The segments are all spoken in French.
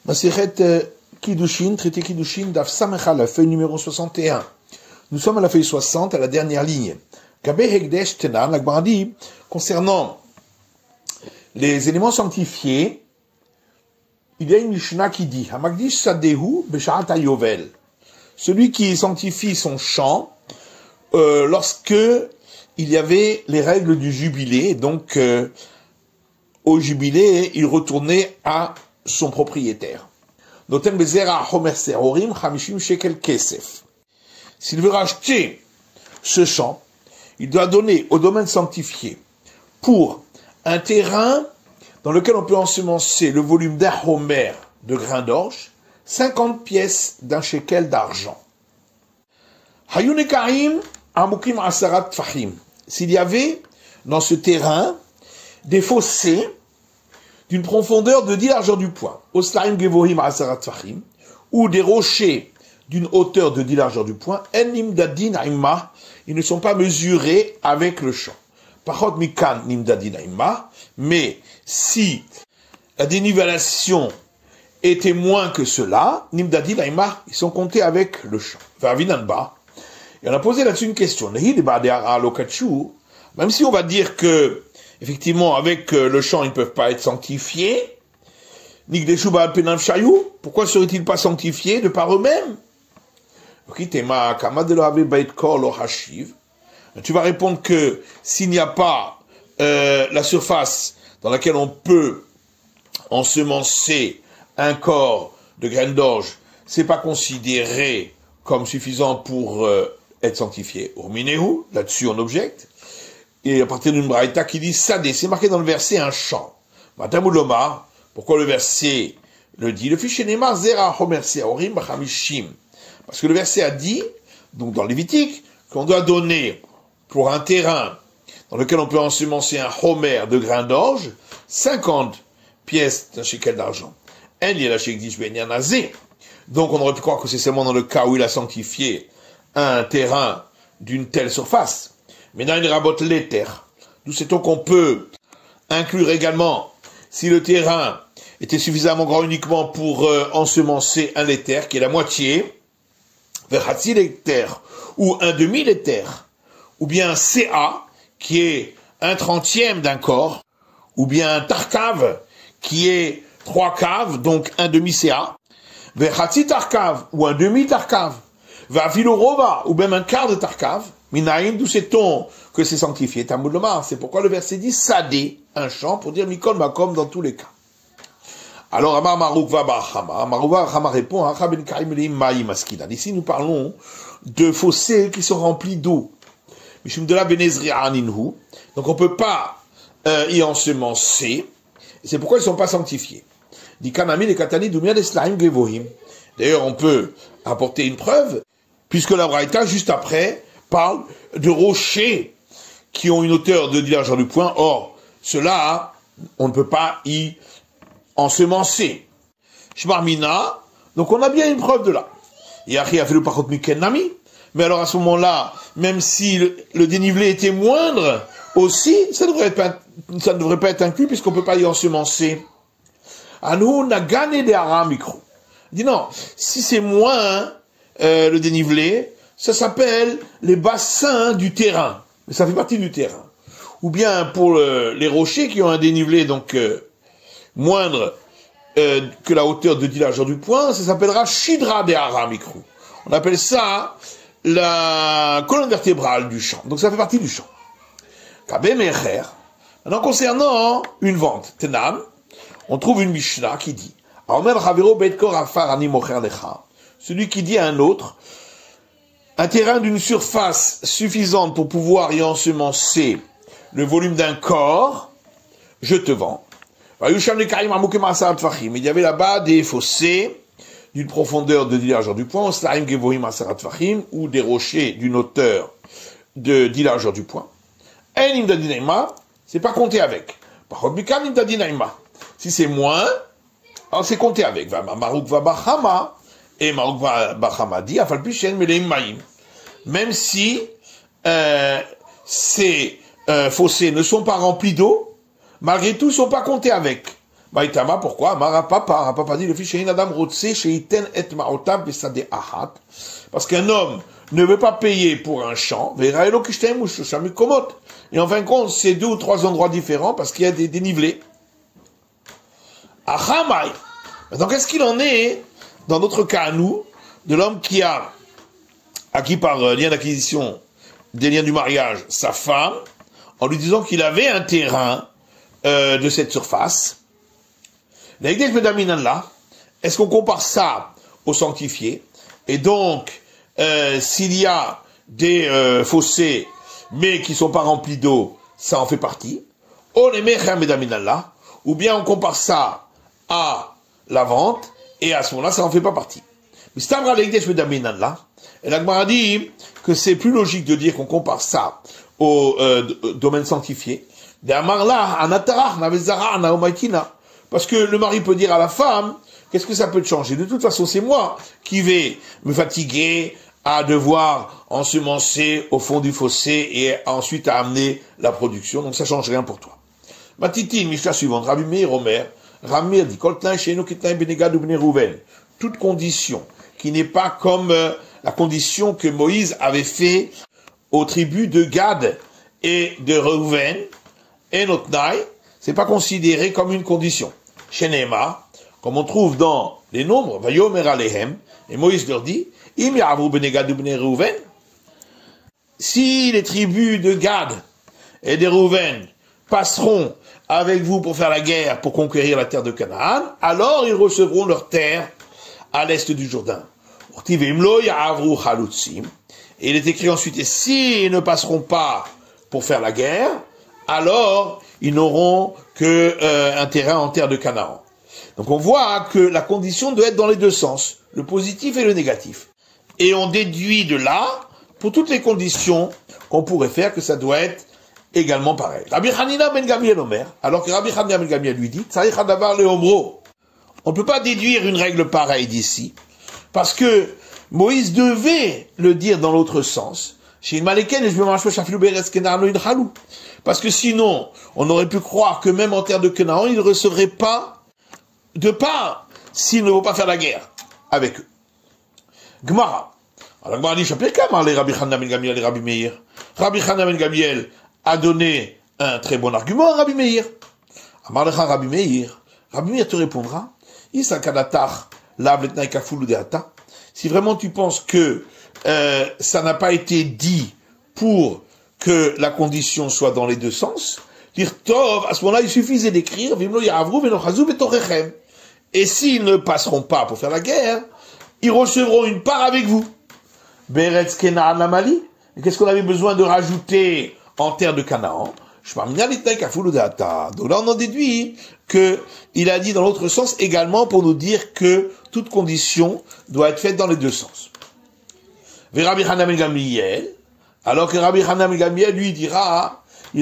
Masechet Kiddushin, traité Kiddushin, Daf Samecha, la feuille numéro 61. Nous sommes à la feuille 60, à la dernière ligne. Gabe Hekdesh Tenan, la Gemara dit, concernant les éléments sanctifiés, il y a une Mishnah qui dit, Hamagdish Sadehu Besharat Yovel. Celui qui sanctifie son champ, lorsque il y avait les règles du jubilé, donc au jubilé, il retournait à son propriétaire. Noten bezera homer serorim chamishim shekel kesef. S'il veut racheter ce champ, il doit donner au domaine sanctifié pour un terrain dans lequel on peut ensemencer le volume d'un homer de grains d'orge, 50 pièces d'un shekel d'argent. Hayunekarim amukim asarat tfahim. S'il y avait dans ce terrain des fossés d'une profondeur de 10 largeurs du poing, oslaim gevohim asarat tfahim, ou des rochers d'une hauteur de 10 largeurs du poing, en nimdadin aimma, ils ne sont pas mesurés avec le champ. Parot mikan nimdadin aimma, mais si la dénivellation était moins que cela, nimdadin aimma, ils sont comptés avec le champ. Vavinanba. Et on a posé là-dessus une question. Même si on va dire que, effectivement, avec le champ, ils ne peuvent pas être sanctifiés, pourquoi seraient-ils pas sanctifiés de par eux-mêmes? Tu vas répondre que s'il n'y a pas la surface dans laquelle on peut ensemencer un corps de graines d'orge, c'est pas considéré comme suffisant pour être sanctifié. Urminehu, là-dessus on objecte. Et à partir d'une braïta qui dit Sadé, c'est marqué dans le verset un champ. Matamou Lomar, pourquoi le verset le dit? Le fichier Neymar Zera Homer Seorim Bachamishim. Parce que le verset a dit, donc dans Lévitique, qu'on doit donner pour un terrain dans lequel on peut ensemencer un homer de grains d'orge, 50 pièces d'un shekel d'argent. Donc on aurait pu croire que c'est seulement dans le cas où il a sanctifié un terrain d'une telle surface. Mais dans une rabote l'éther, nous sait-on qu'on peut inclure également, si le terrain était suffisamment grand uniquement pour ensemencer un l'éther, qui est la moitié, vers Hatsi l'éther, ou un demi-l'éther, ou bien un CA, qui est un 30e d'un corps, ou bien un tarkav, qui est 3 caves, donc un demi-CA, vers Hatsi tarkav, ou un demi-tarkav, vers Vilorova, ou même un quart de tarkav, Minaïn, d'où sait-on que c'est sanctifié? Tamoud Lomar, c'est pourquoi le verset dit Sadé, un champ, pour dire Mikol Makom dans tous les cas. Alors, Amar Maroukva Bahama, Maroukva Bahama répond, ici nous parlons de fossés qui sont remplis d'eau. Mishum de la Benezri Aninhu, donc on ne peut pas y ensemencer, c'est pourquoi ils ne sont pas sanctifiés. Dikanami les Katani Dumia des Slaim Gevohim. D'ailleurs, on peut apporter une preuve, puisque la Braïta, juste après, parle de rochers qui ont une hauteur de 10 largeurs du poing. Or, cela, on ne peut pas y ensemencer. Shmarmina, donc on a bien une preuve de là. Yachi a fait le parot mikenami, mais alors à ce moment-là, même si le dénivelé était moindre, aussi, ça ne devrait pas être inclus puisqu'on ne peut pas y ensemencer. Anu nagane de aramikro. Il dit non, si c'est moins le dénivelé, ça s'appelle les bassins du terrain. Mais ça fait partie du terrain. Ou bien pour les rochers qui ont un dénivelé donc moindre que la hauteur de 10 largeurs du poing, ça s'appellera Shidra de Aramikru. On appelle ça la colonne vertébrale du champ. Donc ça fait partie du champ. Kabe Mecher. Maintenant concernant une vente, Tenam, on trouve une Mishnah qui dit celui qui dit à un autre, un terrain d'une surface suffisante pour pouvoir y ensemencer le volume d'un corps, je te vends. Il y avait là-bas des fossés d'une profondeur de 10 largeurs du poing, ou des rochers d'une hauteur de 10 largeurs du poing. C'est pas compté avec. Si c'est moins, alors c'est compté avec. Et Marouk Bahama dit, même si ces fossés ne sont pas remplis d'eau, malgré tout, ne sont pas comptés avec. Maïtama, pourquoi? Papa dit, le fils Shein Adam Rotse, Sheiten et Maotab Besade Ahat. Parce qu'un homme ne veut pas payer pour un champ, et en fin de compte, c'est 2 ou 3 endroits différents parce qu'il y a des dénivelés. Achamai. Maintenant, qu'est-ce qu'il en est dans notre cas à nous, de l'homme qui a acquis par lien d'acquisition des liens du mariage sa femme, en lui disant qu'il avait un terrain de cette surface. Est-ce qu'on compare ça au sanctifié? Et donc, s'il y a des fossés, mais qui ne sont pas remplis d'eau, ça en fait partie. Ou bien on compare ça à la vente, et à ce moment-là, ça n'en fait pas partie. Mais c'est un et la Gemara dit que c'est plus logique de dire qu'on compare ça au domaine sanctifié. Parce que le mari peut dire à la femme, qu'est-ce que ça peut te changer? De toute façon, c'est moi qui vais me fatiguer à devoir ensemencer au fond du fossé et ensuite à amener la production. Donc ça change rien pour toi. Ma titine, Mishnah suivante, Rabbi Meir Omer, Rabbi Meir dit, toute condition qui n'est pas comme la condition que Moïse avait fait aux tribus de Gad et de Reuven, et Notnaï, c'est pas considéré comme une condition. Chez Néma, comme on trouve dans les nombres, Vayomer Alehem, et Moïse leur dit, Im Ya'avru bene Gad ou bene Reuven, si les tribus de Gad et de Reuven passeront avec vous pour faire la guerre, pour conquérir la terre de Canaan, alors ils recevront leur terre à l'est du Jourdain. Et il est écrit ensuite, et s'ils ne passeront pas pour faire la guerre, alors ils n'auront qu'un terrain en terre de Canaan. Donc on voit que la condition doit être dans les deux sens, le positif et le négatif. Et on déduit de là, pour toutes les conditions qu'on pourrait faire, que ça doit être également pareil. Rabbi Hanina ben Gamliel Omer, alors que Rabbi Hanina ben Gamliel lui dit, on ne peut pas déduire une règle pareille d'ici, parce que Moïse devait le dire dans l'autre sens. Parce que sinon, on aurait pu croire que même en terre de Canaan, ils ne recevraient pas de part s'ils ne vont pas faire la guerre avec eux. Gemara. Alors Gemara dit, Rabbi Hanina ben Gamliel et Rabbi Meir. Rabbi Hanina ben Gamliel a donné un très bon argument à Rabbi Meir. Amar lecha Rabbi Meir. Rabbi Meir te répondra, si vraiment tu penses que ça n'a pas été dit pour que la condition soit dans les deux sens, dire tov, à ce moment-là, il suffisait d'écrire, et s'ils ne passeront pas pour faire la guerre, ils recevront une part avec vous. Beretz Kenaan Lamali. Et qu'est-ce qu'on avait besoin de rajouter en terre de Canaan? Donc là, on en déduit que il a dit dans l'autre sens également pour nous dire que toute condition doit être faite dans les deux sens. Rabbi Hanina ben Gamliel, alors que Rabbi Hanina ben Gamliel lui dira, si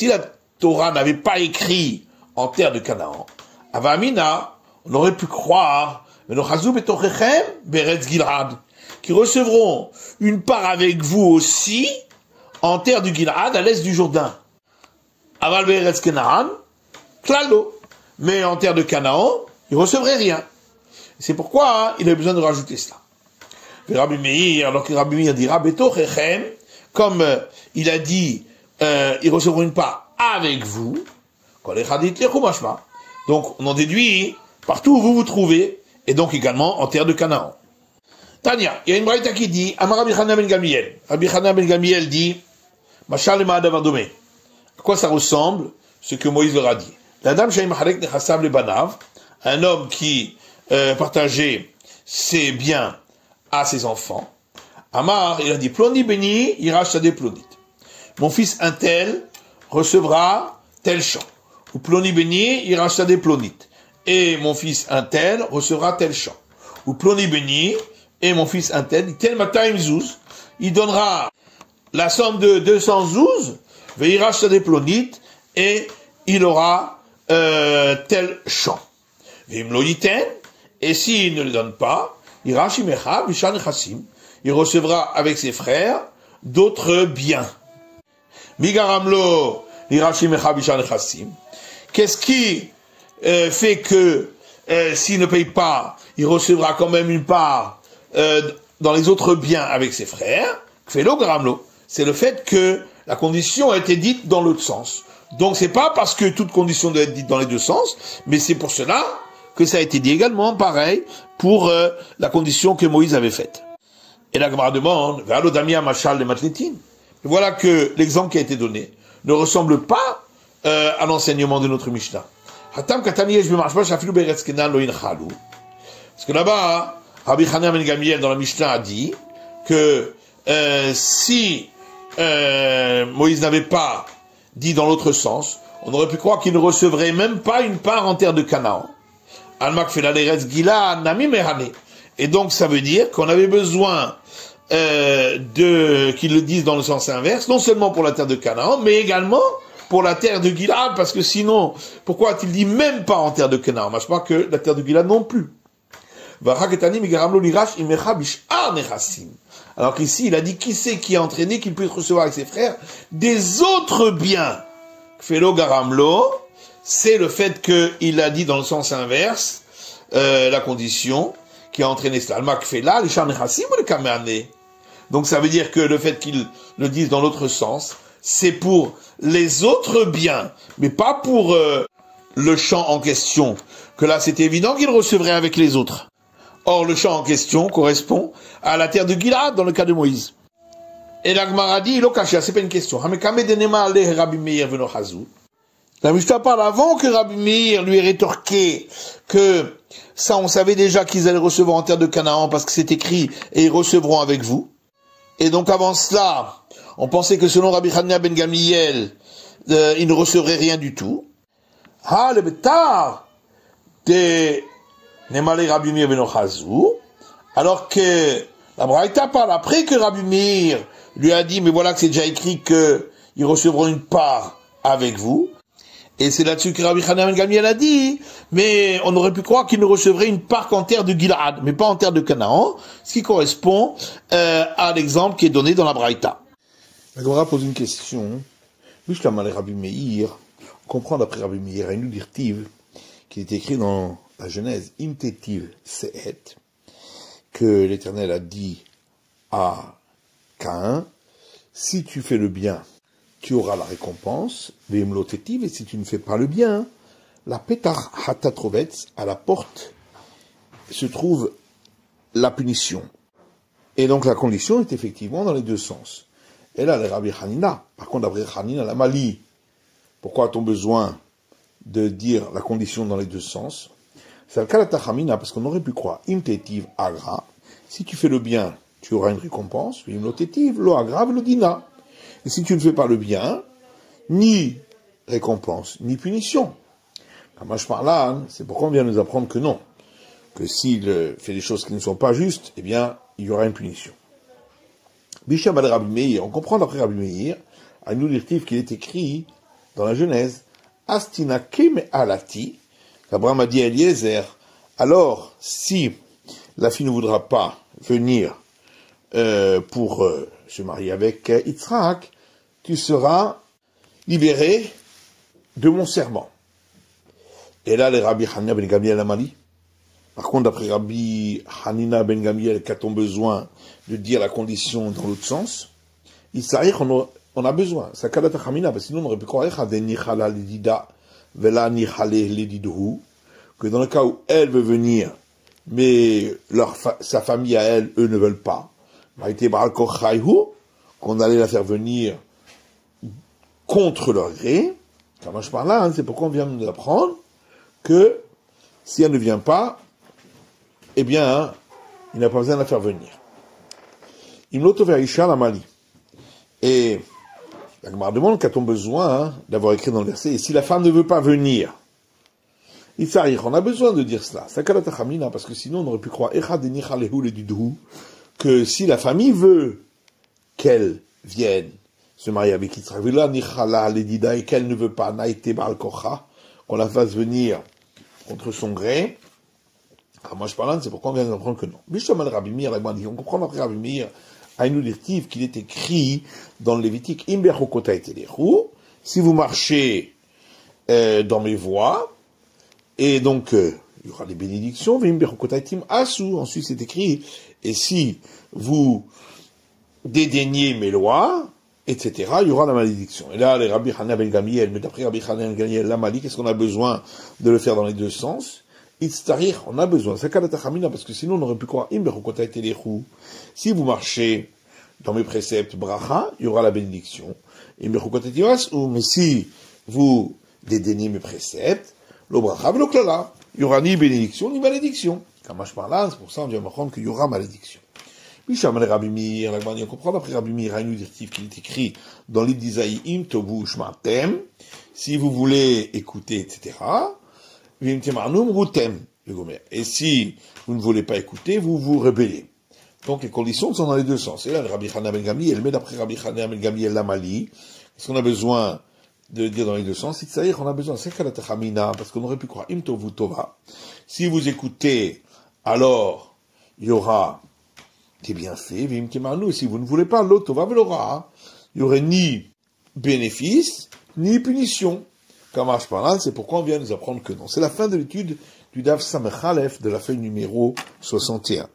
la Torah n'avait pas écrit en terre de Canaan, Avamina, on aurait pu croire, qui recevront une part avec vous aussi en terre du Gilad, à l'est du Jourdain. Aval be'eretz Kenaan, klalo. Mais en terre de Canaan, ils ne recevraient rien. C'est pourquoi il a besoin de rajouter cela. Rabbi Meir, alors que Rabbi Meir dira, betochechem, comme il a dit, ils recevront une part avec vous, donc on en déduit partout où vous vous trouvez, et donc également en terre de Canaan. Tania, il y a une braïta qui dit, Amar Rabbi Hanina ben Gamliel. Rabbi Hanina ben Gamliel dit, Machal lema adavar domé. À quoi ça ressemble ce que Moïse leur a dit? L'adam shei machalek nechassav le banav, un homme qui partageait ses biens à ses enfants. Amar, il a dit, Ploni beni irash sadeh plonit. Mon fils un tel recevra tel champ. Ou Ploni beni irash sadeh plonit. Et mon fils un tel recevra tel champ. Ou Ploni beni et mon fils un tel, tel mataim zouz, il donnera la somme de 200 zouz, veirash sadeh plonit, et il aura tel champ. Vimlo yiten, et s'il ne le donne pas, il recevra avec ses frères d'autres biens. Migaramlo, Qu'est-ce qui fait que s'il ne paye pas, il recevra quand même une part dans les autres biens avec ses frères? Kfelo Garamlo. C'est le fait que la condition a été dite dans l'autre sens. Donc c'est pas parce que toute condition doit être dite dans les deux sens, mais c'est pour cela que ça a été dit également, pareil, pour la condition que Moïse avait faite. Et la Gemara demande, voilà que l'exemple qui a été donné ne ressemble pas à l'enseignement de notre Mishnah. Parce que là-bas, Rabbi Hanina ben Gamliel dans la Mishnah a dit que si Moïse n'avait pas dit dans l'autre sens, on aurait pu croire qu'il ne recevrait même pas une part en terre de Canaan. Et donc ça veut dire qu'on avait besoin qu'ils le disent dans le sens inverse, non seulement pour la terre de Canaan, mais également pour la terre de Gilad, parce que sinon, pourquoi a-t-il dit même pas en terre de Canaan? Je crois que la terre de Gilad non plus. Alors qu'ici, il a dit qui c'est qui a entraîné qu'il puisse recevoir avec ses frères des autres biens. Kfelo Garamlo, c'est le fait qu'il a dit dans le sens inverse, la condition qui a entraîné cela. Donc ça veut dire que le fait qu'il le dise dans l'autre sens, c'est pour les autres biens, mais pas pour le champ en question, que là c'est évident qu'il recevrait avec les autres. Or, le champ en question correspond à la terre de Gilad, dans le cas de Moïse. Et la Gemara dit, c'est pas une question. La Mishnah parle avant que Rabbi Meir lui ait rétorqué que ça, on savait déjà qu'ils allaient recevoir en terre de Canaan parce que c'est écrit et ils recevront avec vous. Et donc avant cela, on pensait que selon Rabbi Hanina ben Gamliel, ils ne recevraient rien du tout. Ah, le bétar de Nemalé Rabbi Meir ben Ochazou, alors que la Braïta parle après que Rabbi Meir lui a dit, mais voilà que c'est déjà écrit qu'ils recevront une part avec vous. Et c'est là-dessus que Rabbi Hanina ben Gamliel a dit, mais on aurait pu croire qu'il ne recevrait une part qu'en terre de Gilad, mais pas en terre de Canaan, ce qui correspond à l'exemple qui est donné dans la Braïta. La Gemara pose une question. Justement, Rabbi Meir, on comprend d'après Rabbi Meir, une dirtive qui est écrit dans la Genèse, Imtetiv Sehet, que l'Éternel a dit à Caïn, si tu fais le bien, tu auras la récompense, Vemlotetiv, et si tu ne fais pas le bien, la Petach Hatatrovetz, à la porte, se trouve la punition. Et donc la condition est effectivement dans les deux sens. Et là, le Rabbi Hanina, par contre, Rabbi Hanina, la Mali, pourquoi a-t-on besoin de dire la condition dans les deux sens? C'est le cas de Tachamina, parce qu'on aurait pu croire, Imtetiv Agra, si tu fais le bien, tu auras une récompense, Imlotetiv, lo Agra, lo Dina. Et si tu ne fais pas le bien, ni récompense, ni punition. Comme je parle là, c'est pourquoi on vient nous apprendre que non. Que s'il fait des choses qui ne sont pas justes, eh bien, il y aura une punition. Bisham al Rabbi Meir, on comprend d'après Rabbi Meir, à une directive qu'il est écrit dans la Genèse, Astina Kem Alati, qu'Abraham a dit à Eliezer, alors, si la fille ne voudra pas venir pour se marier avec Yitzhak, tu seras libéré de mon serment. Et là, les Rabbi Hanina ben Gamliel Amali. Par contre, d'après Rabbi Hanina ben Gamliel, qu'a-t-on besoin de dire la condition dans l'autre sens? On a besoin. Ça kadata chamina, parce que sinon on aurait pu croire que dans le cas où elle veut venir, mais sa famille à elle, eux ne veulent pas, qu'on allait la faire venir contre leur gré. Comme je parle là, c'est pourquoi on vient nous apprendre que si elle ne vient pas, eh bien, il n'a pas besoin de la faire venir. la Mali. Et la Gemara demande qu'a-t-on besoin d'avoir écrit dans le verset, et si la femme ne veut pas venir, on a besoin de dire cela. Parce que sinon on aurait pu croire que si la famille veut qu'elle vienne se marier avec Yitzhak, et qu'elle ne veut pas, qu'on la fasse venir contre son gré, moi je parle, c'est pourquoi on vient d'apprendre que non. On comprend après Rabbi Meir, à une directive qu'il est écrit dans le Lévitique, si vous marchez dans mes voies, et donc il y aura les bénédictions, ensuite c'est écrit, et si vous dédaignez mes lois, etc., il y aura la malédiction. Et là, les Rabbi Hanina ben Gamiel, mais d'après Rabbi Hanina ben Gamiel, la malie, qu'est-ce qu'on a besoin de le faire dans les deux sens? Itztarich, on a besoin. C'est parce que sinon on aurait pu croire, si vous marchez dans mes préceptes bracha, il y aura la bénédiction. Mais si vous dédaignez mes préceptes, le bracha, le klala, il y aura ni bénédiction, ni malédiction. Quand je parle là, c'est pour ça qu'on vient m'apprendre qu'il y aura malédiction. On comprend d'après Rabbi Meir, un directif qui est écrit dans l'île d'Isaïe, Im tovu shmatem, si vous voulez écouter, etc., et si vous ne voulez pas écouter, vous vous rébellez. Donc les conditions sont dans les deux sens. Et là, le Rabbi Hanina ben Gamiel, mais d'après Rabbi Hanina ben Gamiel, la mali, qu'est-ce qu'on a besoin de dire dans les deux sens? C'est-à-dire qu'on a besoin, parce qu'on aurait pu croire, Im tovu tova. Si vous écoutez, alors, il y aura des bienfaits, si vous ne voulez pas, l'autre tova velora. Il n'y aurait ni bénéfice, ni punition. Comme marche par là, c'est pourquoi on vient nous apprendre que non. C'est la fin de l'étude du Daf Samech Aleph de la feuille numéro 61.